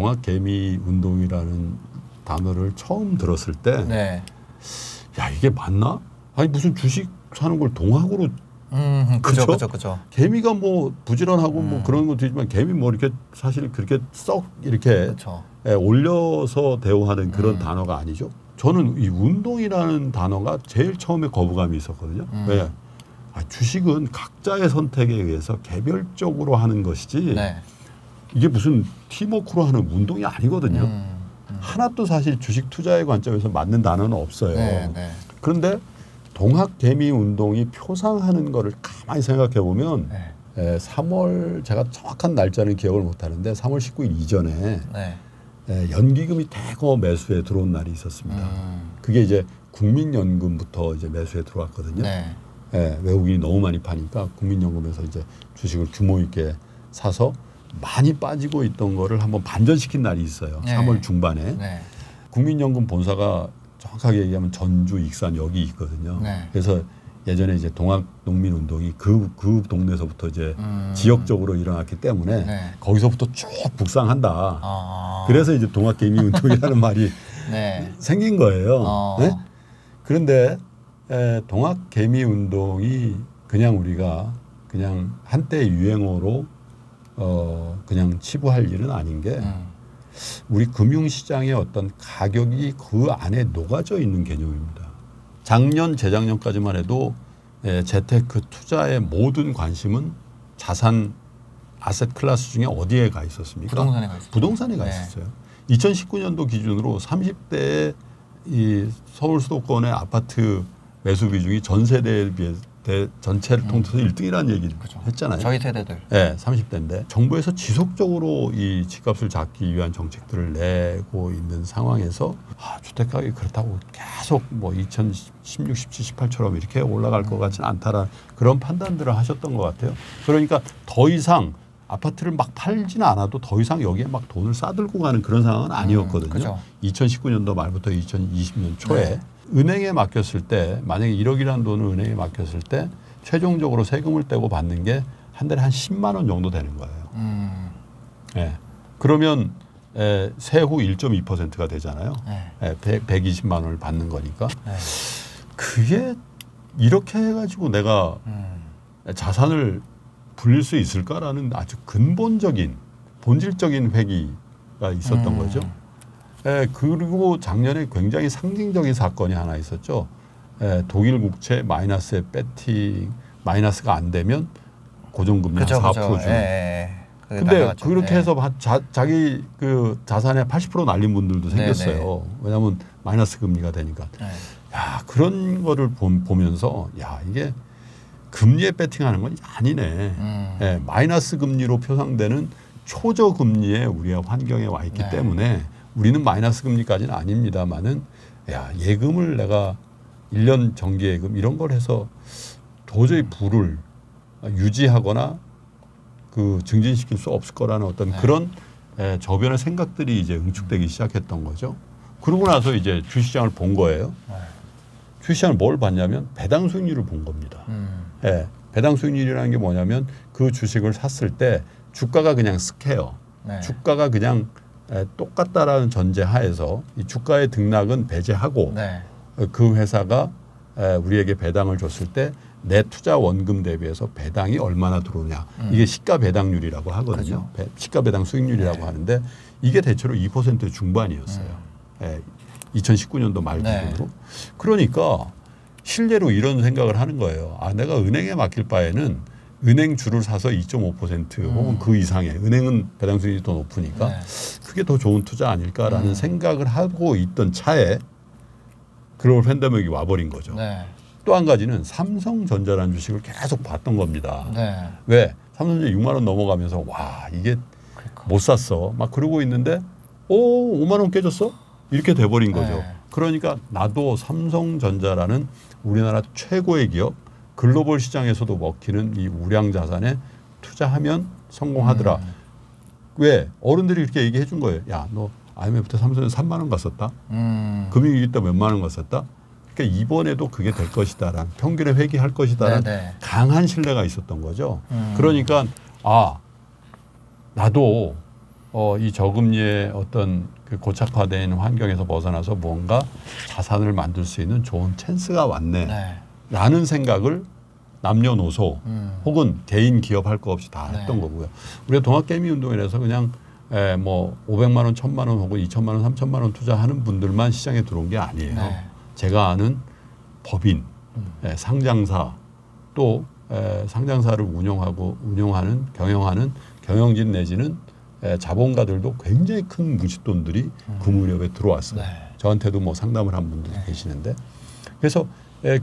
동학개미운동이라는 단어를 처음 들었을 때 네. 야, 이게 맞나? 아니 무슨 주식 사는 걸 동학으로 그죠. 개미가 뭐 부지런하고 뭐 그런 것도 있지만 개미 뭐 이렇게 사실 그렇게 썩 이렇게 올려서 대우하는 그런 단어가 아니죠. 저는 이 운동이라는 단어가 제일 처음에 거부감이 있었거든요. 왜? 주식은 각자의 선택에 의해서 개별적으로 하는 것이지 네. 이게 무슨 팀워크로 하는 운동이 아니거든요. 하나도 사실 주식 투자의 관점에서 맞는 단어는 없어요. 네. 그런데 동학개미운동이 표상하는 거를 가만히 생각해 보면 3월 제가 정확한 날짜는 기억을 못하는데 3월 19일 이전에 연기금이 대거 매수에 들어온 날이 있었습니다. 그게 이제 국민연금부터 이제 매수에 들어왔거든요. 외국인이 너무 많이 파니까 국민연금에서 이제 주식을 규모 있게 사서 많이 빠지고 있던 거를 한번 반전시킨 날이 있어요. 3월 중반에. 국민연금 본사가 정확하게 얘기하면 전주, 익산 여기 있거든요. 그래서 예전에 이제 동학농민운동이 그 동네에서부터 이제 지역적으로 일어났기 때문에 거기서부터 쭉 북상한다. 그래서 이제 동학개미운동이라는 말이 생긴 거예요. 네? 그런데 동학개미운동이 그냥 우리가 그냥 한때 유행어로 그냥 치부할 일은 아닌 게 우리 금융시장의 어떤 가격이 그 안에 녹아져 있는 개념입니다. 작년, 재작년까지만 해도 재테크 투자의 모든 관심은 자산 아셋 클래스 중에 어디에 가 있었습니까? 부동산에 가 있었어요. 부동산에 가 있었어요. 2019년도 기준으로 30대의 이 서울 수도권의 아파트 매수 비중이 전 세대에 비해 전체를 통틀어서 1등이라는 얘기를 했잖아요. 저희 세대들. 네, 30대인데 정부에서 지속적으로 이 집값을 잡기 위한 정책들을 내고 있는 상황에서 주택가격이 그렇다고 계속 뭐 2016, 17, 18처럼 이렇게 올라갈 것 같지는 않다라는 그런 판단들을 하셨던 것 같아요. 그러니까 더 이상 아파트를 막 팔지는 않아도 더 이상 여기에 막 돈을 싸들고 가는 그런 상황은 아니었거든요. 2019년도 말부터 2020년 초에 은행에 맡겼을 때 만약에 1억이라는 돈을 은행에 맡겼을 때 최종적으로 세금을 떼고 받는 게 한 달에 한 10만 원 정도 되는 거예요. 그러면 세후 1.2%가 되잖아요. 120만 원을 받는 거니까. 그게 이렇게 해가지고 내가 자산을 불릴 수 있을까라는 아주 근본적인 본질적인 회기가 있었던 거죠. 그리고 작년에 굉장히 상징적인 사건이 하나 있었죠. 독일 국채 마이너스에 배팅 마이너스가 안 되면 고정금리 4% 주는. 근데 그렇게 해서 자기 그 자산의 80% 날린 분들도 생겼어요. 왜냐하면 마이너스 금리가 되니까. 야, 그런 거를 보면서 야, 이게 금리에 배팅하는 건 아니네. 마이너스 금리로 표상되는 초저 금리에 우리가 환경에 와 있기 때문에 우리는 마이너스 금리까지는 아닙니다만은 야, 예금을 내가 1년 정기예금 이런 걸 해서 도저히 부를 유지하거나 그 증진시킬 수 없을 거라는 어떤 그런 저변의 생각들이 이제 응축되기 시작했던 거죠. 그러고 나서 이제 주시장을 본 거예요. 주시장을 뭘 봤냐면 배당 수익률을 본 겁니다. 배당 수익률이라는 게 뭐냐면 그 주식을 샀을 때 주가가 그냥 스케어. 주가가 그냥 똑같다라는 전제 하에서 이 주가의 등락은 배제하고 그 회사가 우리에게 배당을 줬을 때 내 투자 원금 대비해서 배당이 얼마나 들어오냐. 이게 시가 배당률이라고 하거든요. 시가 배당 수익률이라고 하는데 이게 대체로 2% 중반이었어요. 2019년도 말 기준으로. 그러니까 실례로 이런 생각을 하는 거예요. 아, 내가 은행에 맡길 바에는 은행 주를 사서 2.5% 혹은 그 이상의 은행은 배당 수익이 더 높으니까 그게 더 좋은 투자 아닐까라는 생각을 하고 있던 차에 글로벌 팬데믹이 와버린 거죠. 또 한 가지는 삼성전자라는 주식을 계속 봤던 겁니다. 왜? 삼성전자 6만 원 넘어가면서 와, 이게 못 샀어. 막 그러고 있는데 5만 원 깨졌어? 이렇게 돼버린 거죠. 그러니까 나도 삼성전자라는 우리나라 최고의 기업 글로벌 시장에서도 먹히는 이 우량 자산에 투자하면 성공하더라. 왜? 어른들이 이렇게 얘기해 준 거예요. 야, 너 IMF 때 삼성전자 3만 원 갔었다. 금융위기 때 몇만 원 갔었다. 그러니까 이번에도 그게 될 것이다라는 평균에 회귀할 것이다라는 강한 신뢰가 있었던 거죠. 그러니까 아, 나도 이 저금리의 어떤 그 고착화된 환경에서 벗어나서 뭔가 자산을 만들 수 있는 좋은 찬스가 왔네. 네. 라는 생각을 남녀노소 혹은 개인 기업 할 거 없이 다 했던 네. 거고요. 우리가 동학개미운동원에서 그냥 뭐 500만 원, 1000만 원 혹은 2000만 원, 3000만 원 투자하는 분들만 시장에 들어온 게 아니에요. 네. 제가 아는 법인, 상장사 또 상장사를 운영하는 경영하는 경영진 내지는 자본가들도 굉장히 큰 무짓돈들이 그 무렵에 들어왔어요. 네. 저한테도 뭐 상담을 한 분들도 계시는데 그래서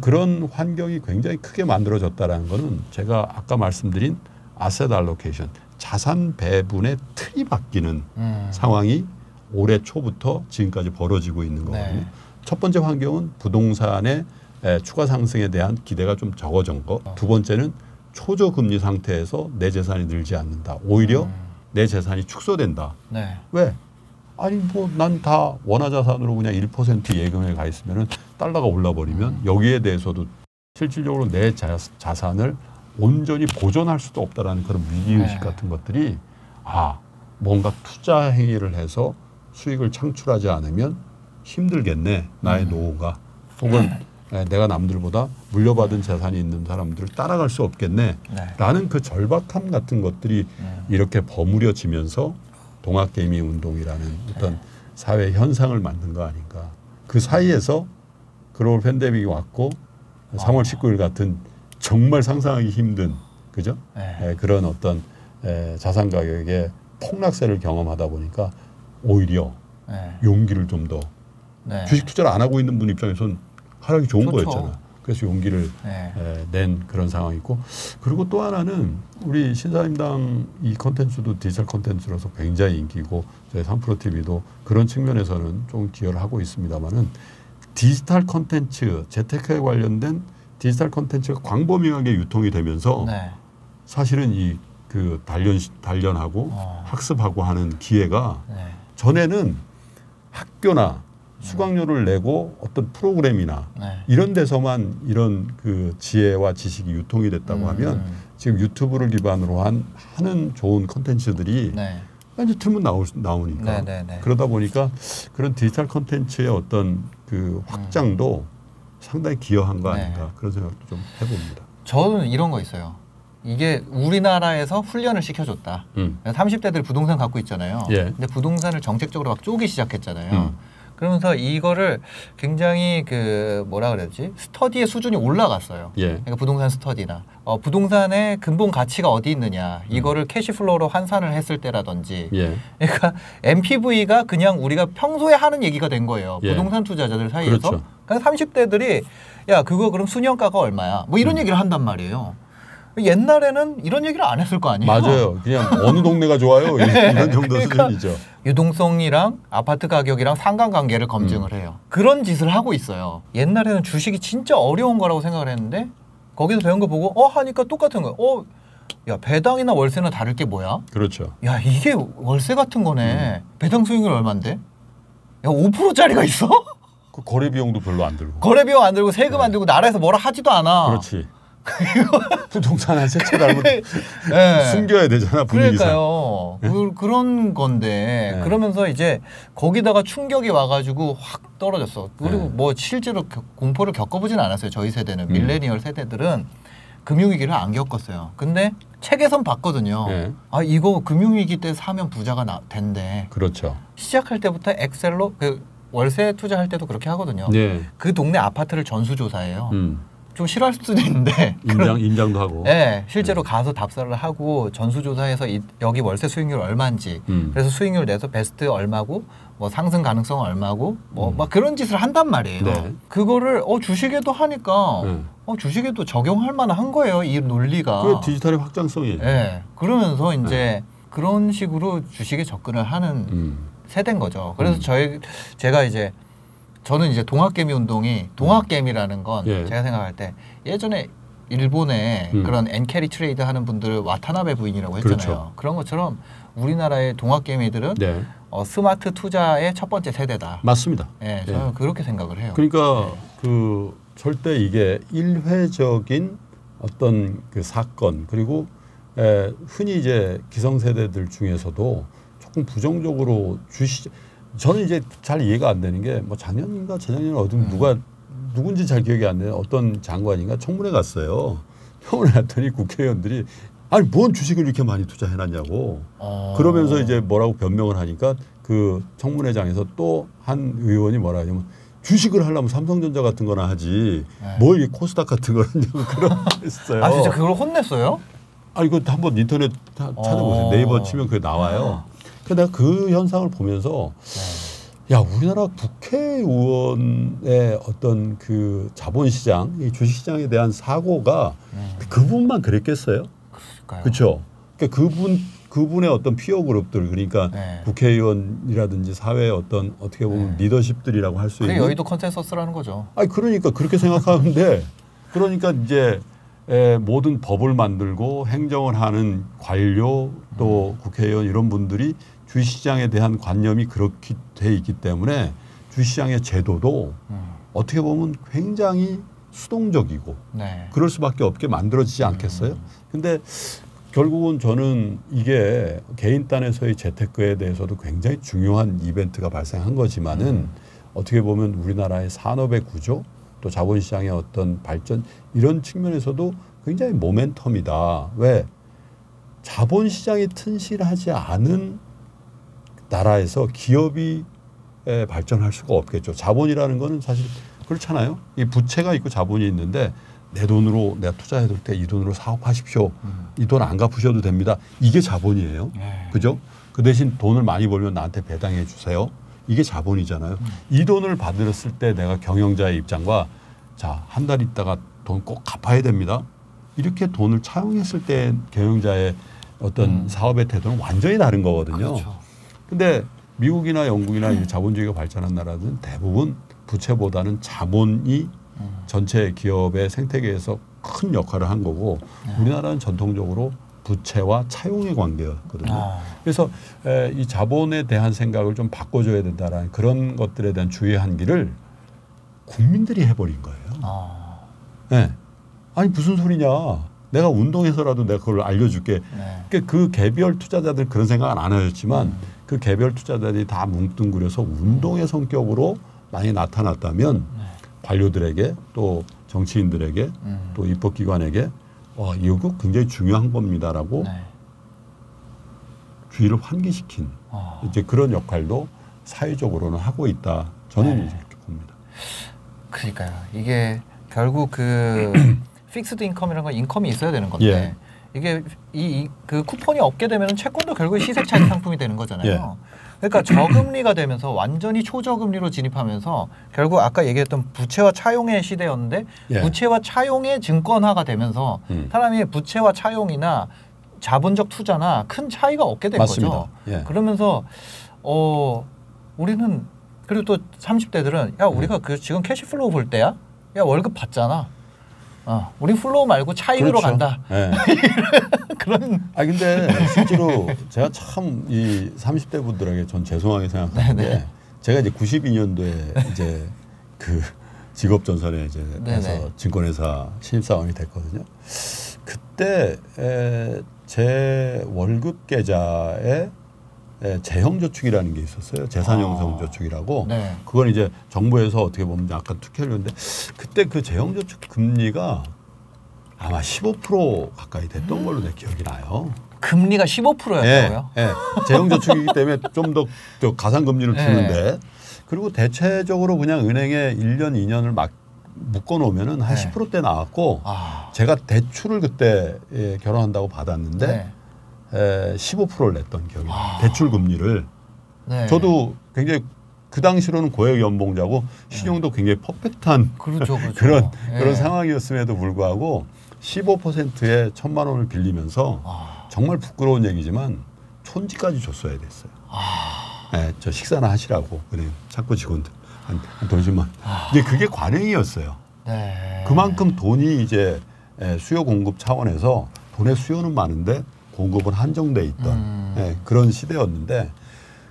그런 환경이 굉장히 크게 만들어졌다라는 거는 제가 아까 말씀드린 아셋 알로케이션 자산 배분의 틀이 바뀌는 상황이 올해 초부터 지금까지 벌어지고 있는 거거든요. 네. 첫 번째 환경은 부동산의 추가 상승에 대한 기대가 좀 적어진 거. 두 번째는 초저금리 상태에서 내 재산이 늘지 않는다. 오히려 내 재산이 축소된다. 네. 왜? 아니 뭐 난 다 원화자산으로 그냥 1% 예금에 가 있으면은 달러가 올라버리면 여기에 대해서도 실질적으로 내 자산을 온전히 보존할 수도 없다라는 그런 위기의식 같은 것들이 뭔가 투자 행위를 해서 수익을 창출하지 않으면 힘들겠네. 나의 노후가. 혹은 내가 남들보다 물려받은 재산이 있는 사람들을 따라갈 수 없겠네. 라는 그 절박함 같은 것들이 이렇게 버무려지면서 동학개미운동이라는 어떤 사회 현상을 만든 거 아닌가. 그 사이에서 글로벌 팬데믹이 왔고 3월 19일 같은 정말 상상하기 힘든 그죠? 그런 어떤 자산 가격의 폭락세를 경험하다 보니까 오히려 용기를 좀 더 주식 투자를 안 하고 있는 분 입장에선 하락이 좋은 거였잖아. 그래서 용기를 낸 그런 상황이 있고 그리고 또 하나는 우리 신사임당 이 컨텐츠도 디지털 컨텐츠로서 굉장히 인기고 저희 3프로TV도 그런 측면에서는 좀 기여를 하고 있습니다만은 디지털 컨텐츠 재테크에 관련된 디지털 컨텐츠가 광범위하게 유통이 되면서 사실은 이 그 단련하고 학습하고 하는 기회가 전에는 학교나 수강료를 내고 어떤 프로그램이나 이런 데서만 이런 그 지혜와 지식이 유통이 됐다고 하면 지금 유튜브를 기반으로 하는 좋은 컨텐츠들이 이제 틀면 나오니까 그러다 보니까 그런 디지털 컨텐츠의 어떤 그 확장도 상당히 기여한 거 아닌가 그런 생각도 좀 해봅니다. 저는 이런 거 있어요. 이게 우리나라에서 훈련을 시켜줬다. 30대들 부동산 갖고 있잖아요. 근데 부동산을 정책적으로 막 쪼기 시작했잖아요. 그러면서 이거를 굉장히 그 뭐라 그래야지 스터디의 수준이 올라갔어요. 그러니까 부동산 스터디나 부동산의 근본 가치가 어디 있느냐 이거를 캐시플로우로 환산을 했을 때라든지 그러니까 MPV가 그냥 우리가 평소에 하는 얘기가 된 거예요. 부동산 투자자들 사이에서. 그렇죠. 그러니까 30대들이 야 그거 그럼 수년가가 얼마야? 뭐 이런 얘기를 한단 말이에요. 옛날에는 이런 얘기를 안 했을 거 아니에요? 맞아요. 그냥 어느 동네가 좋아요? 이런 정도 그러니까 수준이죠. 유동성이랑 아파트 가격이랑 상관관계를 검증을 해요. 그런 짓을 하고 있어요. 옛날에는 주식이 진짜 어려운 거라고 생각을 했는데 거기서 배운 거 보고 하니까 똑같은 거예요. 야 배당이나 월세나 다를 게 뭐야? 그렇죠. 야 이게 월세 같은 거네. 배당 수익률 얼만데? 야 5%짜리가 있어? 그 거래 비용도 별로 안 들고. 거래 비용 안 들고 세금 안 들고 나라에서 뭐라 하지도 않아. 그렇지. 부동산 한 세 채 달면 숨겨야 되잖아 분위기상. 그러니까요. 그런 건데 그러면서 이제 거기다가 충격이 와가지고 확 떨어졌어. 그리고 뭐 실제로 공포를 겪어보진 않았어요. 저희 세대는 밀레니얼 세대들은 금융위기를 안 겪었어요. 근데 책에선 봤거든요. 이거 금융위기 때 사면 부자가 된대. 그렇죠. 시작할 때부터 엑셀로 월세 투자할 때도 그렇게 하거든요. 그 동네 아파트를 전수조사해요. 좀 싫어할 수도 있는데 임장도 하고 실제로 가서 답사를 하고 전수조사해서 여기 월세 수익률 얼마인지 그래서 수익률 내서 베스트 얼마고 뭐 상승 가능성 얼마고 뭐 막 그런 짓을 한단 말이에요. 그거를 주식에도 하니까 주식에도 적용할 만한 거예요. 이 논리가. 그게 디지털의 확장성이에요. 그러면서 이제 그런 식으로 주식에 접근을 하는 세대인 거죠. 그래서 제가 이제 저는 이제 동학개미 운동이 동학개미라는 건 제가 생각할 때 예전에 일본에 그런 엔캐리 트레이드 하는 분들을 와타나베 부인이라고 했잖아요. 그런 것처럼 우리나라의 동학개미들은 스마트 투자의 첫 번째 세대다. 맞습니다. 저는 그렇게 생각을 해요. 그러니까 그 절대 이게 일회적인 어떤 그 사건 그리고 흔히 이제 기성세대들 중에서도 조금 자꾸 부정적으로 저는 이제 잘 이해가 안 되는 게 뭐 작년인가 재작년에 어떤 누군지 잘 기억이 안 나요. 어떤 장관인가 청문회 갔어요. 청문회 갔더니 국회의원들이 아니 뭔 주식을 이렇게 많이 투자해놨냐고 그러면서 이제 뭐라고 변명을 하니까 그 청문회장에서 또 한 의원이 뭐라 하냐면 주식을 하려면 삼성전자 같은 거나 하지 뭘 이 코스닥 같은 걸 하냐고 그런 했어요. 아 진짜 그걸 혼냈어요? 아 이거 한번 인터넷 찾아보세요. 네이버 치면 그게 나와요. 그래서 내가 그 현상을 보면서 야 우리나라 국회의원의 어떤 그 자본시장, 이 주식시장에 대한 사고가 그분만 그랬겠어요? 그렇죠. 그러니까 그분의 어떤 피어 그룹들 그러니까 국회의원이라든지 사회의 어떤 어떻게 보면 리더십들이라고 할 수 있는 여의도 컨센서스라는 거죠. 아니 그러니까 그렇게 생각하는데 그러니까 이제 모든 법을 만들고 행정을 하는 관료 또 국회의원 이런 분들이 주식시장에 대한 관념이 그렇게 돼 있기 때문에 주식시장의 제도도 어떻게 보면 굉장히 수동적이고 그럴 수밖에 없게 만들어지지 않겠어요? 근데 결국은 저는 이게 개인 단에서의 재테크에 대해서도 굉장히 중요한 이벤트가 발생한 거지만은 어떻게 보면 우리나라의 산업의 구조 또 자본시장의 어떤 발전 이런 측면에서도 굉장히 모멘텀이다. 왜? 자본시장이 튼실하지 않은 나라에서 기업이 발전할 수가 없겠죠. 자본이라는 거는 사실 그렇잖아요. 이 부채가 있고 자본이 있는데 내 돈으로 내가 투자해둘 때 이 돈으로 사업하십시오. 이 돈 안 갚으셔도 됩니다. 이게 자본이에요. 그죠? 그 대신 돈을 많이 벌면 나한테 배당해 주세요. 이게 자본이잖아요. 이 돈을 받았을 때 내가 경영자의 입장과 자, 한 달 있다가 돈 꼭 갚아야 됩니다. 이렇게 돈을 차용했을 때 경영자의 어떤 사업의 태도는 완전히 다른 거거든요. 근데 미국이나 영국이나 자본주의가 발전한 나라들은 대부분 부채보다는 자본이 전체 기업의 생태계에서 큰 역할을 한 거고 우리나라는 전통적으로 부채와 차용의 관계였거든요. 그래서 이 자본에 대한 생각을 좀 바꿔줘야 된다라는 그런 것들에 대한 주의 한기를 국민들이 해버린 거예요. 네. 아니 무슨 소리냐. 내가 운동해서라도 내가 그걸 알려줄게. 그러니까 그 개별 투자자들 그런 생각은 안 하셨지만 그 개별 투자자들이 다 뭉뚱그려서 운동의 성격으로 많이 나타났다면 관료들에게 또 정치인들에게 또 입법기관에게 이거 굉장히 중요한 겁니다라고 주의를 환기시킨 이제 그런 역할도 사회적으로는 하고 있다. 저는 이제 그렇게 봅니다. 그러니까요. 이게 결국 그 픽스드 인컴이라는 건 인컴이 있어야 되는 건데 이게 그 쿠폰이 없게 되면 채권도 결국 시세 차익 상품이 되는 거잖아요. 그러니까 저금리가 되면서 완전히 초저금리로 진입하면서 결국 아까 얘기했던 부채와 차용의 시대였는데 부채와 차용의 증권화가 되면서 사람이 부채와 차용이나 자본적 투자나 큰 차이가 없게 된 거죠. 그러면서 우리는 그리고 또 30대들은 야 우리가 그 지금 캐시플로우 볼 때야? 야 월급 받잖아. 우리 플로우 말고 차익으로 간다. 그런. 근데 실제로 제가 참 이 30대 분들에게 전 죄송하게 생각하는 게 제가 이제 92년도에 이제 그 직업 전선에 이제 가서 증권회사 신입사원이 됐거든요. 그때 제 월급 계좌에 재형저축이라는 게 있었어요. 재산형성저축이라고. 그건 이제 정부에서 어떻게 보면 아까 투표했는데 그때 그 재형저축 금리가 아마 15% 가까이 됐던 걸로 내 기억이 나요. 금리가 15%였다고요? 재형저축이기 때문에 좀 더 가산금리를 주는데 그리고 대체적으로 그냥 은행에 1년, 2년을 막 묶어놓으면 한 10%대 나왔고 제가 대출을 그때 결혼한다고 받았는데 15%를 냈던 기억이 나요. 대출 금리를. 저도 굉장히 그 당시로는 고액 연봉자고 신용도 굉장히 퍼펙트한 그런 상황이었음에도 불구하고 15%에 1,000만 원을 빌리면서 정말 부끄러운 얘기지만 촌지까지 줬어야 됐어요. 저 식사나 하시라고 은행 창구 직원들 한 돈 10만. 이제 그게 관행이었어요. 그만큼 돈이 이제 수요 공급 차원에서 돈의 수요는 많은데 공급은 한정돼 있던 그런 시대였는데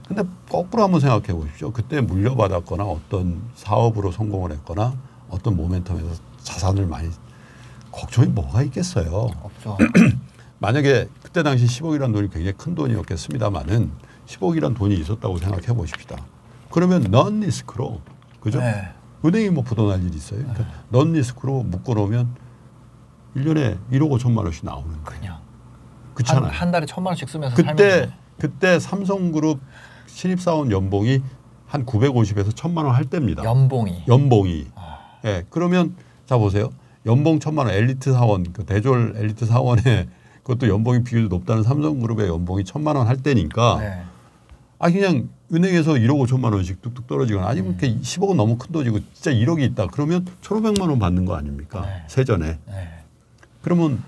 근데 거꾸로 한번 생각해 보십시오. 그때 물려받았거나 어떤 사업으로 성공을 했거나 어떤 모멘텀에서 자산을 많이 걱정이 뭐가 있겠어요. 없죠. 만약에 그때 당시 10억이라는 돈이 굉장히 큰 돈이었겠습니다만은 10억이란 돈이 있었다고 생각해 보십시다. 그러면 넌 리스크로 그죠? 네. 은행이 뭐 부도날 일이 있어요. 그러니까 넌 리스크로 묶어놓으면 1년에 1억 5천만 원씩 나오는 거예요. 그냥. 그렇잖아요. 한 달에 1,000만 원씩 쓰면서 살면 그때 삼성그룹 신입사원 연봉이 한 950에서 1,000만 원 할 때입니다. 연봉이. 예. 그러면 자 보세요. 연봉 1,000만 원 엘리트 사원, 그 대졸 엘리트 사원에 그것도 연봉이 비교도 높다는 삼성그룹의 연봉이 1,000만 원 할 때니까 네. 그냥 은행에서 1억 5천만 원씩 뚝뚝 떨어지거나 아니면 10억은 너무 큰 돈이고 진짜 1억이 있다. 그러면 1,500만 원 받는 거 아닙니까? 네. 세전에. 네. 그러면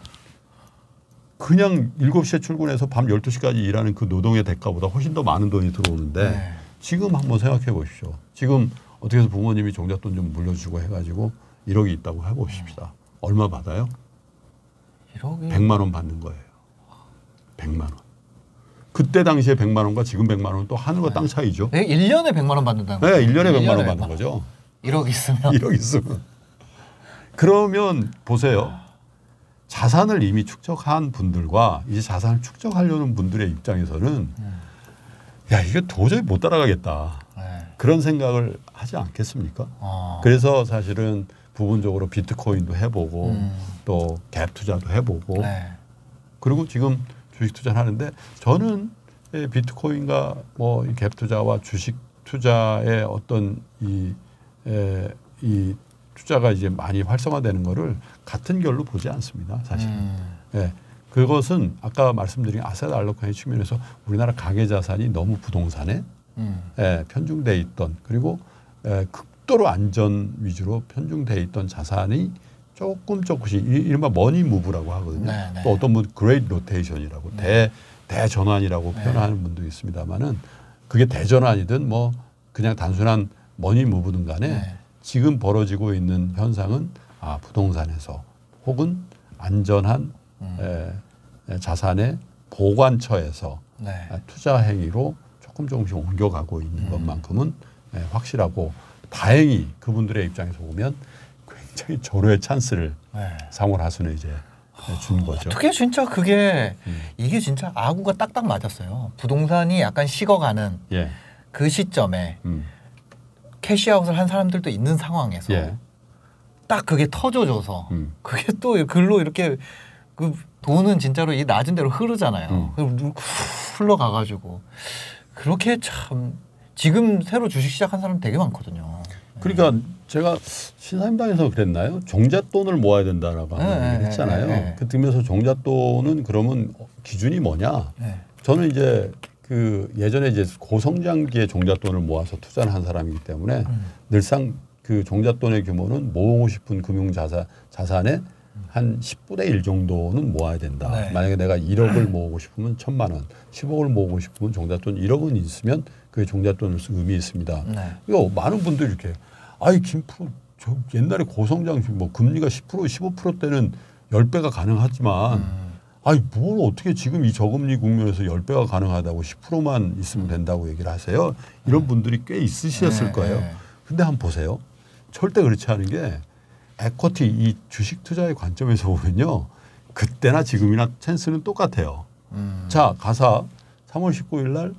그냥 7시에 출근해서 밤 12시까지 일하는 그 노동의 대가보다 훨씬 더 많은 돈이 들어오는데 네. 지금 한번 생각해 보십시오. 지금 어떻게 해서 부모님이 종잣돈 좀 물려주고 해가지고 1억이 있다고 해보십시다. 얼마 받아요? 1억이 100만 원 받는 거예요. 100만 원. 그때 당시에 100만 원과 지금 100만 원은 또 하늘과 땅 차이죠. 네, 1년에 100만 원 받는다는 거죠? 네, 1년에 100만 원 받는 거죠. 1억 있으면. 1억 있으면. 그러면 보세요. 자산을 이미 축적한 분들과 이제 자산을 축적하려는 분들의 입장에서는 야, 이거 도저히 못 따라가겠다. 네. 그런 생각을 하지 않겠습니까? 그래서 사실은 부분적으로 비트코인도 해보고 또 갭 투자도 해보고 네. 그리고 지금 주식 투자를 하는데 저는 비트코인과 뭐 이 갭 투자와 주식 투자의 어떤 이 투자가 이제 많이 활성화되는 거를 같은 결로 보지 않습니다. 사실. 예. 그것은 아까 말씀드린 아셋 알로케이션 측면에서 우리나라 가계 자산이 너무 부동산에 편중돼 있던 그리고 극도로 안전 위주로 편중돼 있던 자산이 조금씩 이른바 머니 무브라고 하거든요. 네네. 또 어떤 분 그레이트 로테이션이라고 대전환이라고 표현하는 분도 있습니다만은 그게 대전환이든 뭐 그냥 단순한 머니 무브든 간에 지금 벌어지고 있는 현상은 부동산에서 혹은 안전한 자산의 보관처에서 투자 행위로 조금씩 옮겨가고 있는 것만큼은 확실하고 다행히 그분들의 입장에서 보면 굉장히 절호의 찬스를 상월 하순에 이제 준 거죠. 어떻게 진짜 그게 이게 진짜 아구가 딱딱 맞았어요. 부동산이 약간 식어가는 그 시점에 캐시아웃을 한 사람들도 있는 상황에서 딱 그게 터져줘서 그게 또 글로 이렇게 그 돈은 진짜로 이 낮은 대로 흐르잖아요. 흘러가가지고 그렇게 참 지금 새로 주식 시작한 사람 되게 많거든요. 그러니까 제가 신사임당에서 그랬나요? 종잣돈을 모아야 된다라고 하는 얘기를 했잖아요. 그 들면서 종잣돈은 그러면 기준이 뭐냐? 저는 이제 그 예전에 이제 고성장기에 종잣돈을 모아서 투자를 한 사람이기 때문에 늘상 그 종잣돈의 규모는 모으고 싶은 금융 자산의 한 10분의 1 정도는 모아야 된다. 만약에 내가 1억을 모으고 싶으면 1,000만 원, 10억을 모으고 싶으면 종잣돈 1억은 있으면 그게 종잣돈을 쓸 의미 있습니다. 이거 많은 분들이 이렇게 김프로 저 옛날에 고성장 뭐 금리가 10% 15%대는 10배가 가능하지만 뭘 어떻게 지금 이 저금리 국면에서 10배가 가능하다고 10%만 있으면 된다고 얘기를 하세요. 이런 분들이 꽤 있으셨을 거예요. 근데 한번 보세요. 절대 그렇지 않은 게 에쿼티 이 주식 투자의 관점에서 보면요. 그때나 지금이나 찬스는 똑같아요. 자, 가사 3월 19일 날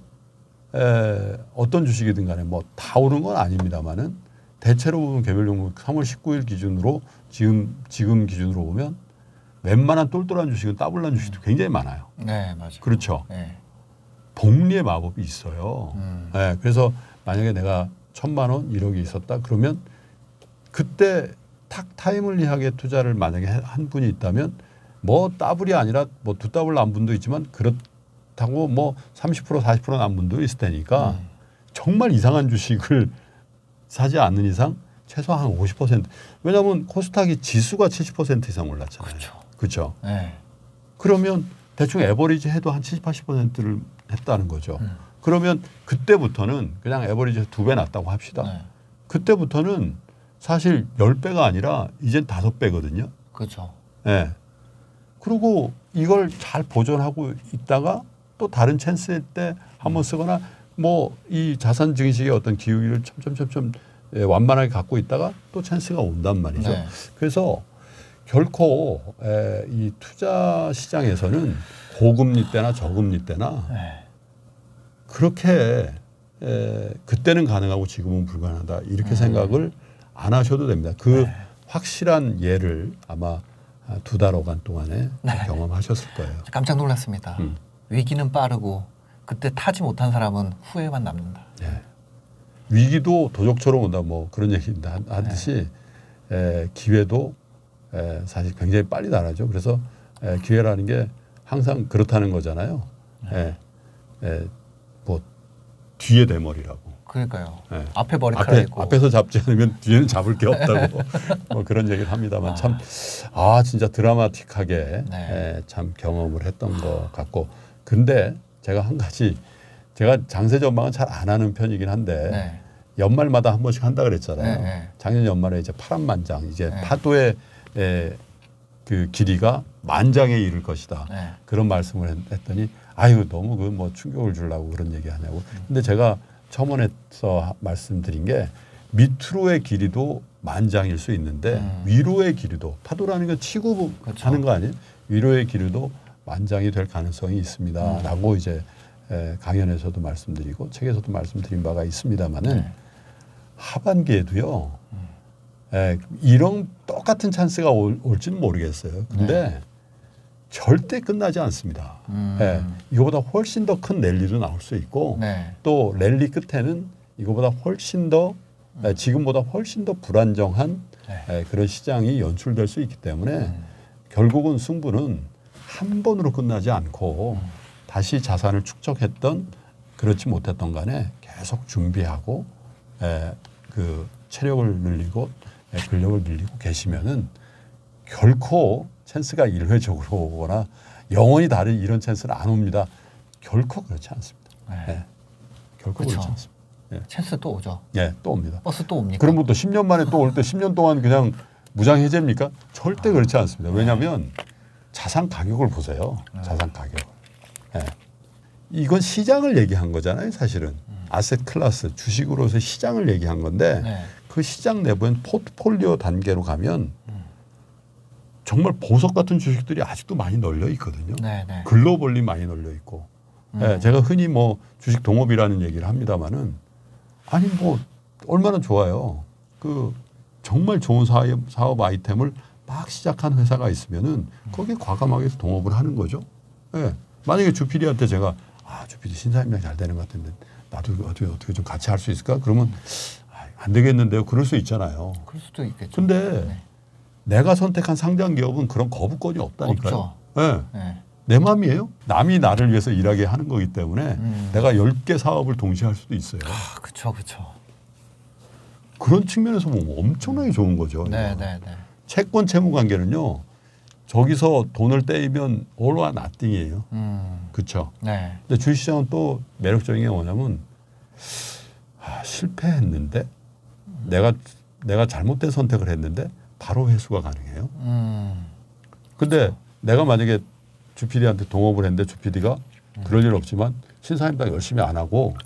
어떤 주식이든 간에 뭐 다 오른 건 아닙니다만은 대체로 보면 개별 종목 3월 19일 기준으로 지금 기준으로 보면 웬만한 똘똘한 주식은 따블난 주식도 굉장히 많아요. 네, 맞아요. 그렇죠. 복리의 마법이 있어요. 그래서 만약에 내가 1,000만 원 1억이 있었다 그러면 그때 탁 타이물리하게 투자를 만약에 한 분이 있다면 뭐 더블이 아니라 뭐 두 더블 난 분도 있지만 그렇다고 뭐 30% 40% 난 분도 있을 테니까 정말 이상한 주식을 사지 않는 이상 최소한 한 50%. 왜냐하면 코스닥이 지수가 70% 이상 올랐잖아요. 그렇죠. 그러면 대충 에버리지 해도 한 70, 80%를 했다는 거죠. 그러면 그때부터는 그냥 에버리지 2배 났다고 합시다. 그때부터는 사실 10배가 아니라 이젠 5배거든요. 그렇죠. 그리고 이걸 잘 보존하고 있다가 또 다른 찬스일 때 한번 쓰거나 뭐 이 자산 증식의 어떤 기울기를 점점 완만하게 갖고 있다가 또 찬스가 온단 말이죠. 그래서 결코 이 투자 시장에서는 고금리 때나 저금리 때나 그렇게 그때는 가능하고 지금은 불가능하다 이렇게 생각을 안 하셔도 됩니다. 그 네. 확실한 예를 아마 2달 동안에 네. 경험하셨을 거예요. 깜짝 놀랐습니다. 위기는 빠르고 그때 타지 못한 사람은 후회만 남는다. 네. 위기도 도적처럼 온다 뭐 그런 얘기 하듯이 기회도 사실 굉장히 빨리 나가죠. 그래서 기회라는 게 항상 그렇다는 거잖아요. 뭐 뒤에 대머리라고. 그러니까요. 네. 앞에 머리카락 있고. 앞에서 잡지 않으면 뒤에는 잡을 게 없다고 뭐 그런 얘기를 합니다만 참 진짜 드라마틱하게 참 경험을 했던 것 같고 근데 제가 한 가지 제가 장세 전망은 잘 안 하는 편이긴 한데 연말마다 한 번씩 한다 그랬잖아요. 작년 연말에 이제 파란만장 이제 파도의 그 길이가 만장에 이를 것이다. 그런 말씀을 했더니 아유 너무 그 뭐 충격을 주려고 그런 얘기하냐고. 근데 제가 첨언해서 말씀드린 게 밑으로의 길이도 만장일 수 있는데 위로의 길이도 파도라는 건 치고 그렇죠. 하는 거 아니에요? 위로의 길이도 만장이 될 가능성이 있습니다라고 이제 강연에서도 말씀드리고 책에서도 말씀드린 바가 있습니다만은 하반기에도요. 이런 똑같은 찬스가 올지는 모르겠어요. 근데 절대 끝나지 않습니다. 이거보다 훨씬 더 큰 랠리도 나올 수 있고 또 랠리 끝에는 이거보다 훨씬 더 지금보다 훨씬 더 불안정한 그런 시장이 연출될 수 있기 때문에 결국은 승부는 한 번으로 끝나지 않고 다시 자산을 축적했던 그렇지 못했던 간에 계속 준비하고 그 체력을 늘리고 근력을 늘리고 계시면은 결코 찬스가 일회적으로 오거나 영원히 다른 이런 찬스는 안 옵니다. 결코 그렇지 않습니다. 결코 그렇죠. 그렇지 않습니다. 찬스 또 오죠. 또 옵니다. 버스 또 옵니까? 그럼 또 10년 만에 또 올 때 10년 동안 그냥 무장 해제입니까? 절대 그렇지 않습니다. 왜냐하면 자산 가격을 보세요. 자산 가격. 이건 시장을 얘기한 거잖아요. 사실은. 아셋 클래스 주식으로서 시장을 얘기한 건데 그 시장 내부엔 포트폴리오 단계로 가면 정말 보석 같은 주식들이 아직도 많이 널려 있거든요. 글로벌리 많이 널려 있고. 제가 흔히 뭐 주식 동업이라는 얘기를 합니다만은 아니 뭐 얼마나 좋아요. 그 정말 좋은 사업 아이템을 막 시작한 회사가 있으면은 거기에 과감하게 동업을 하는 거죠. 만약에 주피디한테 제가 주피디 신사임당 잘 되는 것 같은데 나도 어떻게 좀 같이 할 수 있을까? 그러면 안 되겠는데요. 그럴 수 있잖아요. 그럴 수도 있겠죠. 근데 내가 선택한 상장 기업은 그런 거부권이 없다니까요. 없죠. 내 마음이에요. 남이 나를 위해서 일하게 하는 거기 때문에 내가 10개 사업을 동시에 할 수도 있어요. 그렇죠. 그런 측면에서 보면 엄청나게 좋은 거죠. 채권 채무 관계는요. 저기서 돈을 떼이면 all or nothing이에요. 그렇죠. 근데 주식시장은 또 매력적인 게 뭐냐면 실패했는데 내가 잘못된 선택을 했는데 바로 회수가 가능해요. 근데 내가 만약에 주PD한테 동업을 했는데 주PD가 그럴 일 없지만 신사임당 열심히 안 하고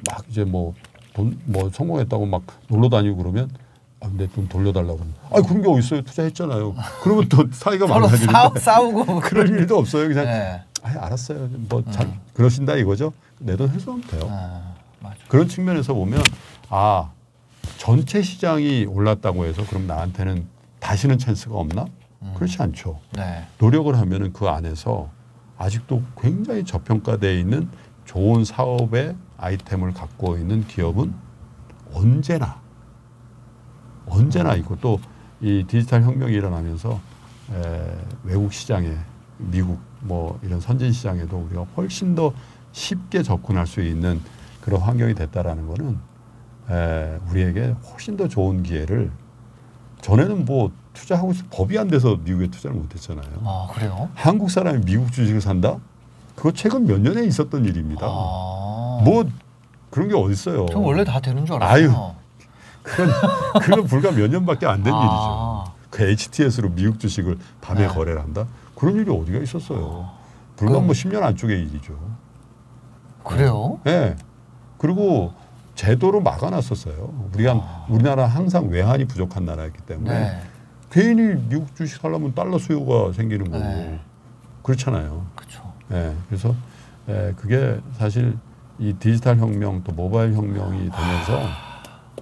막 이제 뭐 성공했다고 막 놀러 다니고 그러면 내 돈 돌려달라고. 그런 게 어디 있어요? 투자했잖아요. 그러면 또 사이가 많아지는데 싸우고 그럴 일도 없어요. 그냥 알았어요. 뭐 잘 그러신다 이거죠. 내 돈 회수하면 돼요. 맞아. 그런 측면에서 보면 전체 시장이 올랐다고 해서 그럼 나한테는 다시는 찬스가 없나? 그렇지 않죠. 노력을 하면은 그 안에서 아직도 굉장히 저평가되어 있는 좋은 사업의 아이템을 갖고 있는 기업은 언제나 있고 또 이 디지털 혁명이 일어나면서 외국 시장에 미국 뭐 이런 선진 시장에도 우리가 훨씬 더 쉽게 접근할 수 있는 그런 환경이 됐다라는 거는 우리에게 훨씬 더 좋은 기회를 전에는 뭐 투자하고 법이 안 돼서 미국에 투자를 못했잖아요. 그래요? 한국 사람이 미국 주식을 산다? 그거 최근 몇 년에 있었던 일입니다. 뭐 그런 게 어디 있어요? 전 원래 다 되는 줄 알았어요. 그건 불과 몇 년밖에 안 된 일이죠. 그 HTS로 미국 주식을 밤에 거래를 한다? 그런 일이 어디가 있었어요. 불과 뭐 10년 안쪽의 일이죠. 그래요? 그리고 제도로 막아놨었어요. 우리나라 항상 외환이 부족한 나라였기 때문에 괜히 미국 주식 사려면 달러 수요가 생기는 거고 그렇잖아요. 그렇죠. 그래서 그게 사실 이 디지털 혁명 또 모바일 혁명이 되면서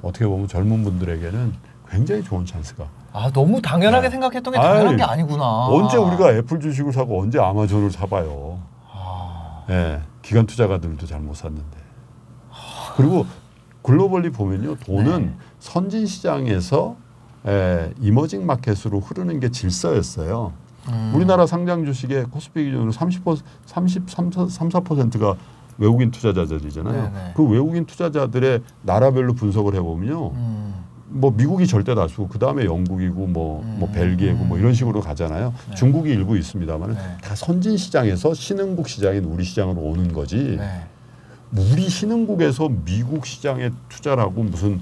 어떻게 보면 젊은 분들에게는 굉장히 좋은 찬스가. 너무 당연하게 생각했던 게 당연한 게 아니구나. 언제 우리가 애플 주식을 사고 언제 아마존을 사봐요. 예, 기관 투자가들도 잘 못 샀는데. 그리고 글로벌리 보면요, 돈은 선진 시장에서 이머징 마켓으로 흐르는 게 질서였어요. 우리나라 상장 주식의 코스피 기준으로 34%가 외국인 투자자들이잖아요. 그 외국인 투자자들의 나라별로 분석을 해보면요, 뭐 미국이 절대 다수고 그 다음에 영국이고 뭐 벨기에고 뭐 이런 식으로 가잖아요. 중국이 일부 있습니다만 다 선진 시장에서 신흥국 시장인 우리 시장으로 오는 거지. 우리 신흥국에서 미국 시장에 투자라고 무슨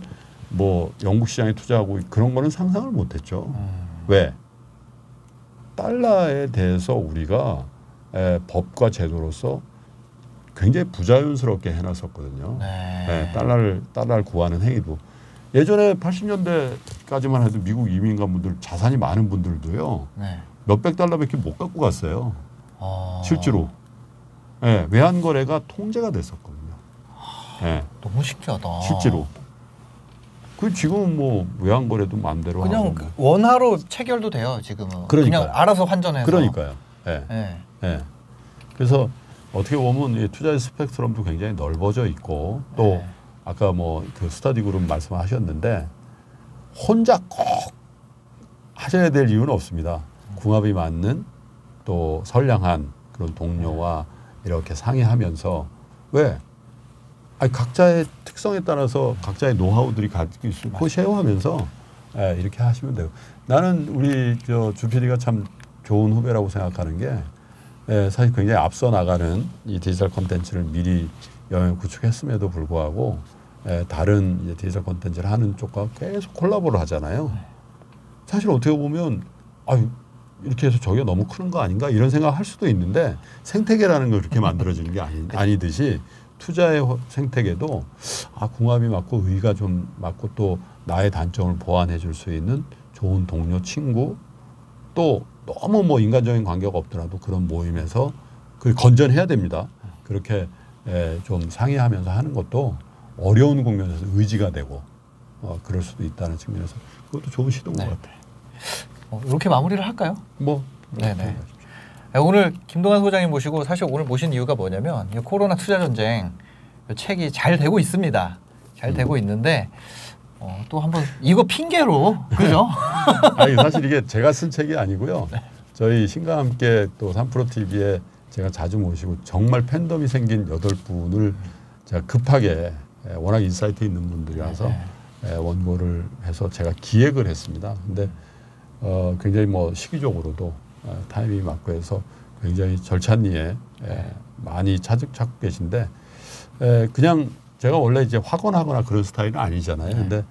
뭐 영국 시장에 투자하고 그런 거는 상상을 못했죠. 왜? 달러에 대해서 우리가 법과 제도로서 굉장히 부자연스럽게 해놨었거든요. 달러를 구하는 행위도. 예전에 80년대까지만 해도 미국 이민간분들 자산이 많은 분들도요. 몇백 달러밖에 못 갖고 갔어요. 실제로. 외환 거래가 통제가 됐었거든요. 너무 신기하다. 실제로. 그 지금은 뭐 외환 거래도 마음대로 그냥 하고 뭐. 원화로 체결도 돼요 지금은. 그러니까요. 그냥 알아서 환전해서. 그러니까요. 그래서 어떻게 보면 이 투자의 스펙트럼도 굉장히 넓어져 있고 또 아까 뭐 그 스터디 그룹 말씀하셨는데 혼자 꼭 하셔야 될 이유는 없습니다. 궁합이 맞는 또 선량한 그런 동료와 이렇게 상의하면서 왜? 아니 각자의 특성에 따라서 각자의 노하우들이 가지고 있고 그거 쉐어하면서 이렇게 하시면 돼요. 나는 우리 주 PD가 참 좋은 후배라고 생각하는 게 사실 굉장히 앞서 나가는 이 디지털 콘텐츠를 미리 영역 구축했음에도 불구하고 다른 이제 디지털 콘텐츠를 하는 쪽과 계속 콜라보를 하잖아요. 사실 어떻게 보면 아유 이렇게 해서 저게 너무 크는 거 아닌가 이런 생각을 할 수도 있는데 생태계라는 걸 그렇게 만들어지는 게 아니듯이 투자의 생태계도 궁합이 맞고 의의가 좀 맞고 또 나의 단점을 보완해 줄 수 있는 좋은 동료, 친구 또 너무 뭐 인간적인 관계가 없더라도 그런 모임에서 그걸 건전해야 됩니다. 그렇게 좀 상의하면서 하는 것도 어려운 국면에서 의지가 되고 그럴 수도 있다는 측면에서 그것도 좋은 시도인 것 같아요. 이렇게 마무리를 할까요? 네네. 오늘 김동환 소장님 모시고 사실 오늘 모신 이유가 뭐냐면 이 코로나 투자 전쟁 책이 잘 되고 있습니다. 잘 되고 있는데 또 한번 이거 핑계로 그죠? 아니 사실 이게 제가 쓴 책이 아니고요. 저희 신과 함께 또 3프로 TV에 제가 자주 모시고 정말 팬덤이 생긴 8분을 제가 급하게 워낙 인사이트 있는 분들이라서 원고를 해서 제가 기획을 했습니다. 근데 굉장히 뭐 시기적으로도 타이밍이 맞고 해서 굉장히 절찬리에 많이 찾고 계신데 그냥 제가 원래 이제 확언하거나 그런 스타일은 아니잖아요. 근데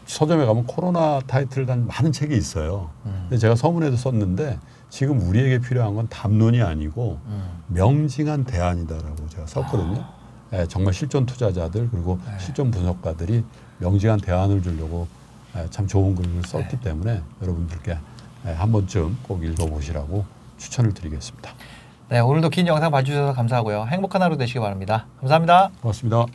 서점에 가면 코로나 타이틀을 단 많은 책이 있어요. 근데 제가 서문에도 썼는데 지금 우리에게 필요한 건 담론이 아니고 명징한 대안이다라고 제가 썼거든요. 정말 실전 투자자들 그리고 실전 분석가들이 명징한 대안을 주려고 참 좋은 글을 썼기 때문에 여러분들께 한 번쯤 꼭 읽어보시라고 추천을 드리겠습니다. 네, 오늘도 긴 영상 봐주셔서 감사하고요. 행복한 하루 되시기 바랍니다. 감사합니다. 고맙습니다.